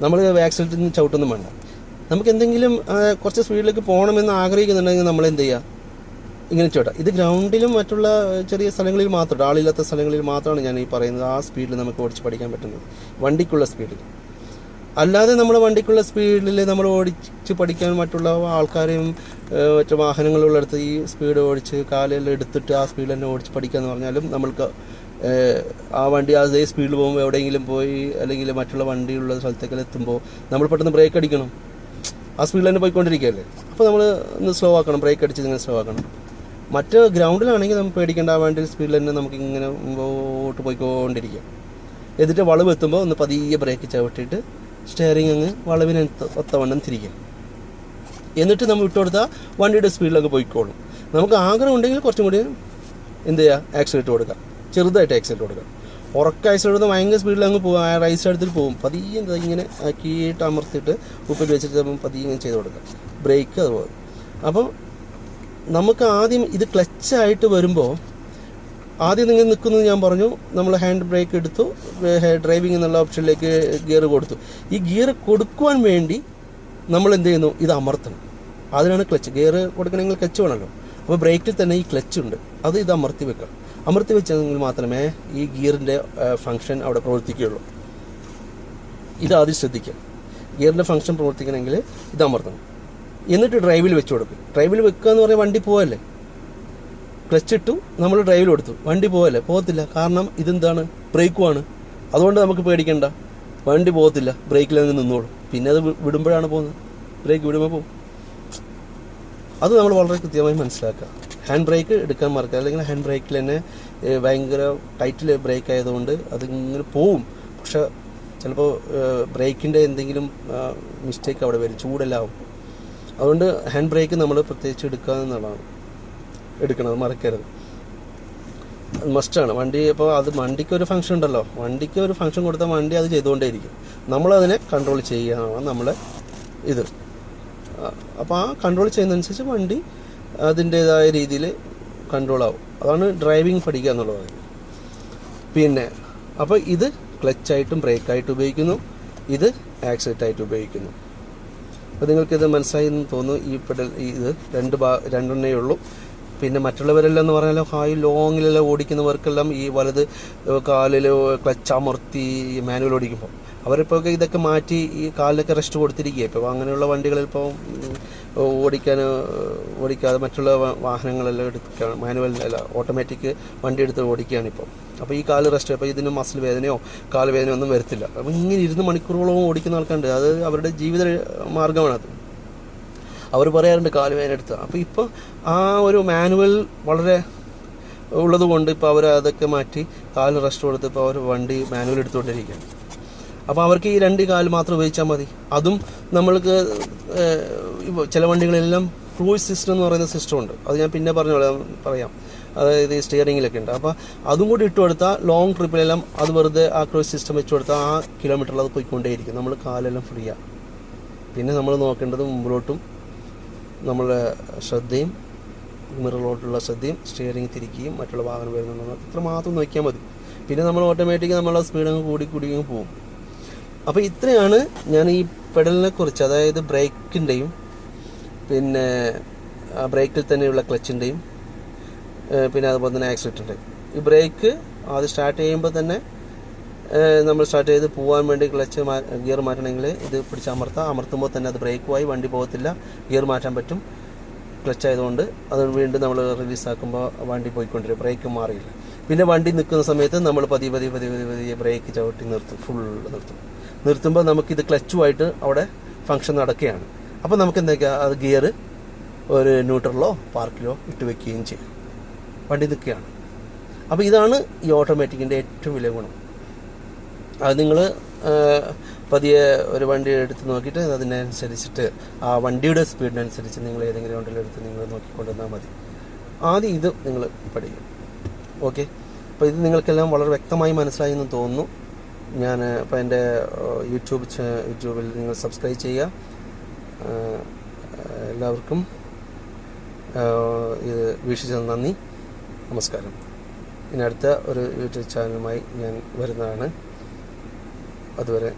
നമ്മൾ ആക്സിലേറ്ററിൽ നിന്ന് ചവിട്ടൊന്നും വേണ്ട. നമുക്ക് എന്തെങ്കിലും കുറച്ച് സ്പീഡിലേക്ക് പോകണമെന്ന് ആഗ്രഹിക്കുന്നുണ്ടെങ്കിൽ നമ്മൾ എന്ത് ചെയ്യുക, ഇങ്ങനെ ചോട്ടാ. ഇത് ഗ്രൗണ്ടിലും മറ്റുള്ള ചെറിയ സ്ഥലങ്ങളിൽ മാത്രം, ആളില്ലാത്ത സ്ഥലങ്ങളിൽ മാത്രമാണ് ഞാൻ ഈ പറയുന്നത്. ആ സ്പീഡിൽ നമുക്ക് ഓടിച്ച് പഠിക്കാൻ പറ്റുന്നത്, വണ്ടിക്കുള്ള സ്പീഡിൽ. അല്ലാതെ നമ്മുടെ വണ്ടിക്കുള്ള സ്പീഡിൽ നമ്മൾ ഓടിച്ച് പഠിക്കാൻ മറ്റുള്ള ആൾക്കാരെയും മറ്റു വാഹനങ്ങളുള്ളടത്ത് ഈ സ്പീഡ് ഓടിച്ച് കാലെല്ലാം എടുത്തിട്ട് ആ സ്പീഡിൽ തന്നെ ഓടിച്ച് പഠിക്കുക എന്ന് പറഞ്ഞാലും നമ്മൾക്ക് ആ വണ്ടി അതേ സ്പീഡിൽ പോകുമ്പോൾ എവിടെയെങ്കിലും പോയി അല്ലെങ്കിൽ മറ്റുള്ള വണ്ടിയുള്ള സ്ഥലത്തേക്കെല്ലാം എത്തുമ്പോൾ നമ്മൾ പെട്ടെന്ന് ബ്രേക്ക് അടിക്കണം. ആ സ്പീഡിൽ തന്നെ പോയിക്കൊണ്ടിരിക്കുകയല്ലേ. അപ്പോൾ നമ്മൾ ഒന്ന് സ്ലോ ആക്കണം, ബ്രേക്ക് അടിച്ച് ഇങ്ങനെ സ്ലോ ആക്കണം. മറ്റ് ഗ്രൗണ്ടിലാണെങ്കിൽ നമുക്ക് പേടിക്കേണ്ട, വേണ്ട സ്പീഡിൽ തന്നെ നമുക്ക് ഇങ്ങനെ മുമ്പോട്ട് പോയിക്കൊണ്ടിരിക്കാം. എന്നിട്ട് വളവ് എത്തുമ്പോൾ ഒന്ന് പതിയെ ബ്രേക്ക് ചവിട്ടിയിട്ട് സ്റ്റെയറിങ് അങ്ങ് വളവിന് ഒത്തവണ്ണം തിരിക്കുക. എന്നിട്ട് നമ്മൾ വിട്ടുകൊടുത്താൽ വണ്ടിയുടെ സ്പീഡിലൊക്കെ പോയിക്കോളും. നമുക്ക് ആഗ്രഹം ഉണ്ടെങ്കിൽ കുറച്ചും കൂടി എന്ത് ചെയ്യുക, ആക്സിലേറ്റ് കൊടുക്കുക, ചെറുതായിട്ട് ആക്സിലേറ്റ് കൊടുക്കുക. ഉറക്ക ആക്സിലേറ്റ് കൊടുത്താൽ ഭയങ്കര സ്പീഡിൽ അങ്ങ് പോകും, ആ റൈസ് എടുത്തിട്ട് പോകും. പതിയെ ഇങ്ങനെ ആക്കിയിട്ട് അമർത്തിയിട്ട് ഉപ്പിൽ വെച്ചിട്ട് പതിയെ ഇങ്ങനെ ചെയ്ത് കൊടുക്കുക. ബ്രേക്ക് അതുപോലെ. അപ്പം നമുക്ക് ആദ്യം ഇത് ക്ലച്ചായിട്ട് വരുമ്പോൾ ആദ്യം നിങ്ങൾ നിൽക്കുന്നത് ഞാൻ പറഞ്ഞു, നമ്മൾ ഹാൻഡ് ബ്രേക്ക് എടുത്തു, ഡ്രൈവിംഗ് എന്നുള്ള ഓപ്ഷനിലേക്ക് ഗിയർ കൊടുത്തു. ഈ ഗിയർ കൊടുക്കുവാൻ വേണ്ടി നമ്മൾ എന്ത് ചെയ്യുന്നു, ഇത് അമർത്തണം. അതിനാണ് ക്ലച്ച്. ഗിയർ കൊടുക്കണമെങ്കിൽ ക്ലച്ച് വേണമല്ലോ. അപ്പോൾ ബ്രേക്കിൽ തന്നെ ഈ ക്ലച്ച് ഉണ്ട്, അത് ഇത് അമർത്തി വെക്കണം. അമർത്തി വെച്ചെങ്കിൽ മാത്രമേ ഈ ഗിയറിൻ്റെ ഫംഗ്ഷൻ അവിടെ പ്രവർത്തിക്കുകയുള്ളൂ. ഇത് ആദ്യം ശ്രദ്ധിക്കുക. ഗിയറിൻ്റെ ഫംഗ്ഷൻ പ്രവർത്തിക്കണമെങ്കിൽ ഇത് അമർത്തണം. എന്നിട്ട് ഡ്രൈവിൽ വെച്ച് കൊടുക്കും. ഡ്രൈവിൽ വെക്കുക എന്ന് പറഞ്ഞാൽ വണ്ടി പോവല്ലേ. ക്ലച്ച് ഇട്ടു, നമ്മൾ ഡ്രൈവിൽ കൊടുത്തു, വണ്ടി പോവല്ലേ? പോകത്തില്ല. കാരണം ഇതെന്താണ്, ബ്രേക്കുമാണ്. അതുകൊണ്ട് നമുക്ക് പേടിക്കണ്ട, വണ്ടി പോകത്തില്ല, ബ്രേക്കിൽ അങ്ങ് നിന്നോളും. പിന്നെ അത് വിടുമ്പോഴാണ് പോകുന്നത്, ബ്രേക്ക് വിടുമ്പോൾ പോകും. അത് നമ്മൾ വളരെ കൃത്യമായി മനസ്സിലാക്കുക. ഹാൻഡ് ബ്രേക്ക് എടുക്കാൻ മറക്കുക. അല്ലെങ്കിൽ ഹാൻഡ് ബ്രേക്കിൽ തന്നെ ഭയങ്കര ടൈറ്റിൽ ബ്രേക്ക് ആയതുകൊണ്ട് അതിങ്ങനെ പോവും. പക്ഷെ ചിലപ്പോൾ ബ്രേക്കിൻ്റെ എന്തെങ്കിലും മിസ്റ്റേക്ക് അവിടെ വരും, ചൂടെല്ലാം ആവും. അതുകൊണ്ട് ഹാൻഡ് ബ്രേക്ക് നമ്മൾ പ്രത്യേകിച്ച് എടുക്കാമെന്നുള്ളതാണ്, എടുക്കണത് മറക്കരുത്, മസ്റ്റാണ്. വണ്ടി ഇപ്പോൾ അത് വണ്ടിക്കൊരു ഫംഗ്ഷൻ ഉണ്ടല്ലോ, വണ്ടിക്ക് ഒരു ഫംഗ്ഷൻ കൊടുത്താൽ വണ്ടി അത് ചെയ്തുകൊണ്ടേയിരിക്കും. നമ്മളതിനെ കൺട്രോൾ ചെയ്യുകയാണ് നമ്മളെ ഇത്. അപ്പോൾ ആ കൺട്രോൾ ചെയ്യുന്നതനുസരിച്ച് വണ്ടി അതിൻ്റേതായ രീതിയിൽ കൺട്രോൾ ആവും. അതാണ് ഡ്രൈവിംഗ് പഠിക്കുക എന്നുള്ളത്. പിന്നെ അപ്പോൾ ഇത് ക്ലച്ചായിട്ടും ബ്രേക്കായിട്ട് ഉപയോഗിക്കുന്നു, ഇത് ആക്സിലേറ്ററായിട്ട് ഉപയോഗിക്കുന്നു. അപ്പോൾ നിങ്ങൾക്കിത് മനസ്സിലായി എന്ന് തോന്നുന്നു. ഈ പെഡൽ ഇത് രണ്ടെണ്ണേ ഉള്ളൂ. പിന്നെ മറ്റുള്ളവരെല്ലാം എന്ന് പറഞ്ഞാൽ ഹൈ ലോങ്ങിലെല്ലാം ഓടിക്കുന്നവർക്കെല്ലാം ഈ വലത് കാലിൽ ക്ലച്ച് അമർത്തി മാനുവൽ ഓടിക്കുമ്പോൾ അവരിപ്പോൾ ഇതൊക്കെ മാറ്റി ഈ കാലിലൊക്കെ റെസ്റ്റ് കൊടുത്തിരിക്കുക. ഇപ്പോൾ അങ്ങനെയുള്ള വണ്ടികളിൽ ഇപ്പോൾ ഓടിക്കാതെ മറ്റുള്ള വാഹനങ്ങളെല്ലാം എടുക്കുകയാണ്, മാനുവൽ അല്ല ഓട്ടോമാറ്റിക് വണ്ടി എടുത്ത് ഓടിക്കുകയാണ് ഇപ്പോൾ. അപ്പോൾ ഈ കാല് റെസ്റ്റ്, അപ്പോൾ ഇതിന് മസിൽ വേദനയോ കാല് വേദനയോ ഒന്നും വരത്തില്ല. അപ്പോൾ ഇങ്ങനെ 20 മണിക്കൂറോളം ഓടിക്കുന്ന ആൾക്കാരുണ്ട്. അത് അവരുടെ ജീവിത മാർഗ്ഗമാണത്. അവർ പറയാറുണ്ട് കാല് വേദന എടുത്ത്. അപ്പോൾ ഇപ്പോൾ ആ ഒരു മാനുവൽ വളരെ ഉള്ളത് കൊണ്ട് ഇപ്പോൾ അവർ അതൊക്കെ മാറ്റി കാല് റെസ്റ്റ് കൊടുത്ത് ഇപ്പോൾ അവർ വണ്ടി മാനുവൽ എടുത്തുകൊണ്ടിരിക്കുകയാണ്. അപ്പോൾ അവർക്ക് ഈ 2 കാല് മാത്രം ഉപയോഗിച്ചാൽ മതി. അതും നമ്മൾക്ക് ഇപ്പോൾ ചില വണ്ടികളെല്ലാം ക്രൂയിസ് സിസ്റ്റം എന്ന് പറയുന്ന സിസ്റ്റം ഉണ്ട്. അത് ഞാൻ പിന്നെ പറയാം. അതായത് ഈ സ്റ്റിയറിങ്ങിലൊക്കെ ഉണ്ട്. അപ്പോൾ അതും കൂടി ഇട്ട് കൊടുത്താൽ ലോങ് ട്രിപ്പിലെല്ലാം അത് വെറുതെ ആ ക്രൂയിസ് സിസ്റ്റം വെച്ച് കൊടുത്താൽ ആ കിലോമീറ്ററിൽ അത് പോയിക്കൊണ്ടേയിരിക്കും. നമ്മൾ കാലെല്ലാം ഫ്രീ ആണ്. പിന്നെ നമ്മൾ നോക്കേണ്ടത് മുമ്പിലോട്ടും നമ്മളുടെ ശ്രദ്ധയും മിററിലോട്ടുള്ള ശ്രദ്ധയും സ്റ്റിയറിംഗ് തിരിക്കുകയും മറ്റുള്ള വാഹനം വരുന്നുണ്ടോ ഇത്ര മാത്രം നോക്കിയാൽ മതി. പിന്നെ നമ്മൾ ഓട്ടോമാറ്റിക് നമ്മളെ സ്പീഡങ്ങ് കൂടി പോകും. അപ്പോൾ ഇത്രയാണ് ഞാൻ ഈ പെഡലിനെ കുറിച്ച്, അതായത് ബ്രേക്കിൻ്റെയും പിന്നെ ബ്രേക്കിൽ തന്നെയുള്ള ക്ലച്ചിൻ്റെയും പിന്നെ അതുപോലെ തന്നെ ആക്സിലേറ്ററിൻ്റെയും. ഈ ബ്രേക്ക് ആദ്യം സ്റ്റാർട്ട് ചെയ്യുമ്പോൾ തന്നെ നമ്മൾ സ്റ്റാർട്ട് ചെയ്ത് പോകാൻ വേണ്ടി ക്ലച്ച് ഗിയർ മാറ്റണമെങ്കിൽ ഇത് പിടിച്ച് അമർത്തുമ്പോൾ തന്നെ അത് ബ്രേക്കുമായി വണ്ടി പോകത്തില്ല, ഗിയർ മാറ്റാൻ പറ്റും ക്ലച്ച് ആയതുകൊണ്ട്. അത് വീണ്ടും നമ്മൾ റിലീസാക്കുമ്പോൾ വണ്ടി പോയിക്കൊണ്ടിരും, ബ്രേക്ക് മാറിയില്ല. പിന്നെ വണ്ടി നിൽക്കുന്ന സമയത്ത് നമ്മൾ പതിയെ ബ്രേക്ക് ചവിട്ടി നിർത്തുമ്പോൾ നമുക്കിത് ക്ലച്ചുമായിട്ട് അവിടെ ഫംഗ്ഷൻ നടക്കുകയാണ്. അപ്പോൾ നമുക്ക് എന്തൊക്കെയാ, അത് ഗിയർ ഒരു ന്യൂട്രലോ പാർക്കിലോ ഇട്ട് വെക്കുകയും ചെയ്യും, വണ്ടി നിൽക്കുകയാണ്. അപ്പോൾ ഇതാണ് ഈ ഓട്ടോമാറ്റിക്കിൻ്റെ ഏറ്റവും വലിയ ഗുണം. അത് നിങ്ങൾ പതിയെ ഒരു വണ്ടി എടുത്ത് നോക്കിയിട്ട് അതിനനുസരിച്ചിട്ട് ആ വണ്ടിയുടെ സ്പീഡിനനുസരിച്ച് നിങ്ങൾ ഏതെങ്കിലും വണ്ടിയിലെടുത്ത് നിങ്ങൾ നോക്കിക്കൊണ്ടുവന്നാൽ മതി. ആദ്യം ഇത് നിങ്ങൾ പഠിക്കും. ഓക്കെ, അപ്പോൾ ഇത് നിങ്ങൾക്കെല്ലാം വളരെ വ്യക്തമായി മനസ്സിലായി എന്ന് തോന്നുന്നു. ഞാൻ ഇപ്പോൾ എൻ്റെ യൂട്യൂബിൽ നിങ്ങൾ സബ്സ്ക്രൈബ് ചെയ്യുക. എല്ലാവർക്കും ഇത് വീക്ഷിച്ചത് നന്ദി, നമസ്കാരം. ഇനി അടുത്ത ഒരു യൂട്യൂബ് ചാനലുമായി ഞാൻ വരുന്നതാണ്. അതുവരെ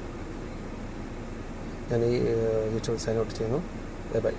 ഞാൻ ഈ യൂട്യൂബ് സൈൻ ഔട്ട് ചെയ്യുന്നു. ബൈ.